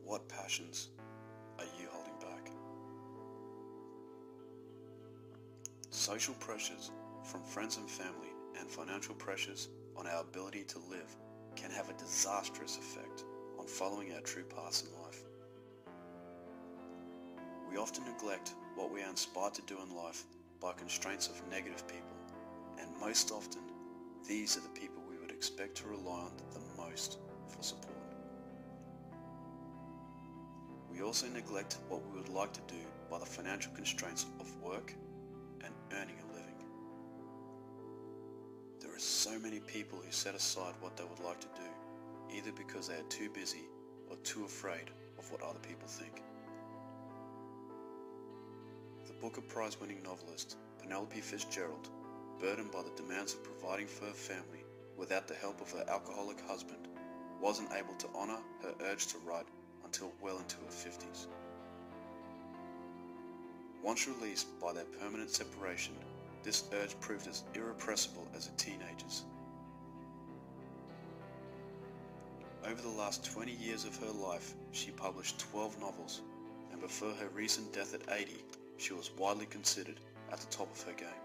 What passions are you holding back? Social pressures from friends and family and financial pressures on our ability to live can have a disastrous effect on following our true paths in life. We often neglect what we are inspired to do in life by constraints of negative people, and most often these are the people we would expect to rely on the most for support. We also neglect what we would like to do by the financial constraints of work and earning a living. There are so many people who set aside what they would like to do, either because they are too busy or too afraid of what other people think. The Booker Prize-winning novelist Penelope Fitzgerald, burdened by the demands of providing for her family without the help of her alcoholic husband, wasn't able to honour her urge to write until well into her 50s. Once released by their permanent separation, this urge proved as irrepressible as a teenager's. Over the last 20 years of her life, she published 12 novels, and before her recent death at 80, she was widely considered at the top of her game.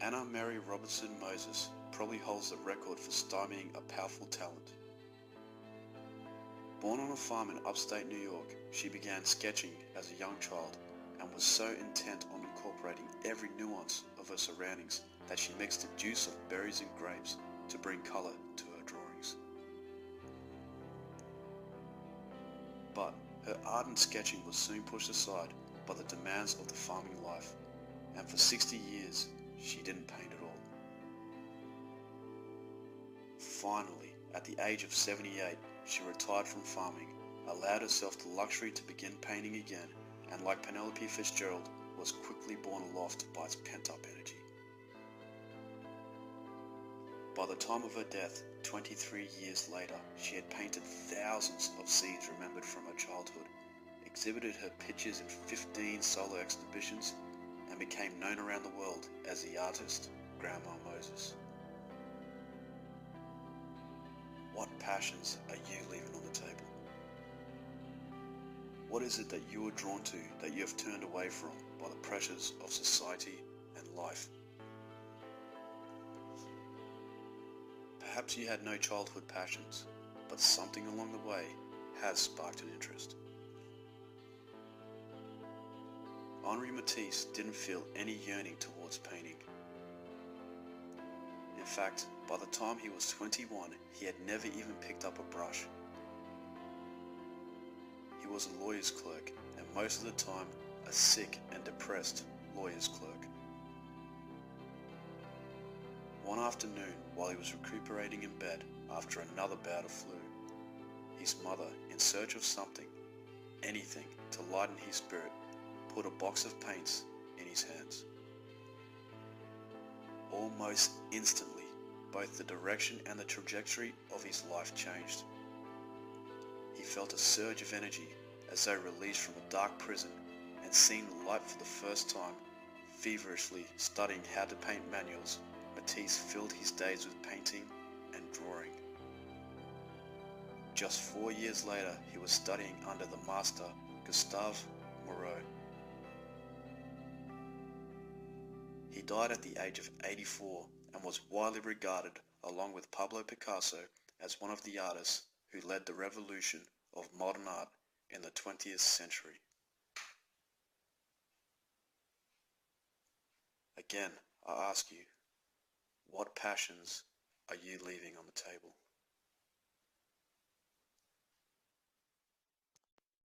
Anna Mary Robertson Moses probably holds the record for stymieing a powerful talent. Born on a farm in upstate New York, she began sketching as a young child and was so intent on incorporating every nuance of her surroundings that she mixed the juice of berries and grapes to bring colour to her drawings. But her ardent sketching was soon pushed aside by the demands of the farming life, and for 60 years she didn't paint at all. Finally, at the age of 78, she retired from farming, allowed herself the luxury to begin painting again, and like Penelope Fitzgerald, was quickly borne aloft by its pent-up energy. By the time of her death, 23 years later, she had painted thousands of scenes remembered from her childhood, exhibited her pictures in 15 solo exhibitions, and became known around the world as the artist Grandma Moses. What passions are you leaving on the table? What is it that you are drawn to that you have turned away from by the pressures of society and life? Perhaps you had no childhood passions, but something along the way has sparked an interest. Henri Matisse didn't feel any yearning towards painting. In fact, by the time he was 21, he had never even picked up a brush. He was a lawyer's clerk, and most of the time, a sick and depressed lawyer's clerk. One afternoon, while he was recuperating in bed after another bout of flu, his mother, in search of something, anything to lighten his spirit, put a box of paints in his hands. Almost instantly, both the direction and the trajectory of his life changed. He felt a surge of energy as though released from a dark prison, and seeing the light for the first time. Feverishly studying how to paint manuals, Matisse filled his days with painting and drawing. Just 4 years later, he was studying under the master Gustave Moreau. He died at the age of 84 and was widely regarded, along with Pablo Picasso, as one of the artists who led the revolution of modern art in the 20th century. Again, I ask you, what passions are you leaving on the table?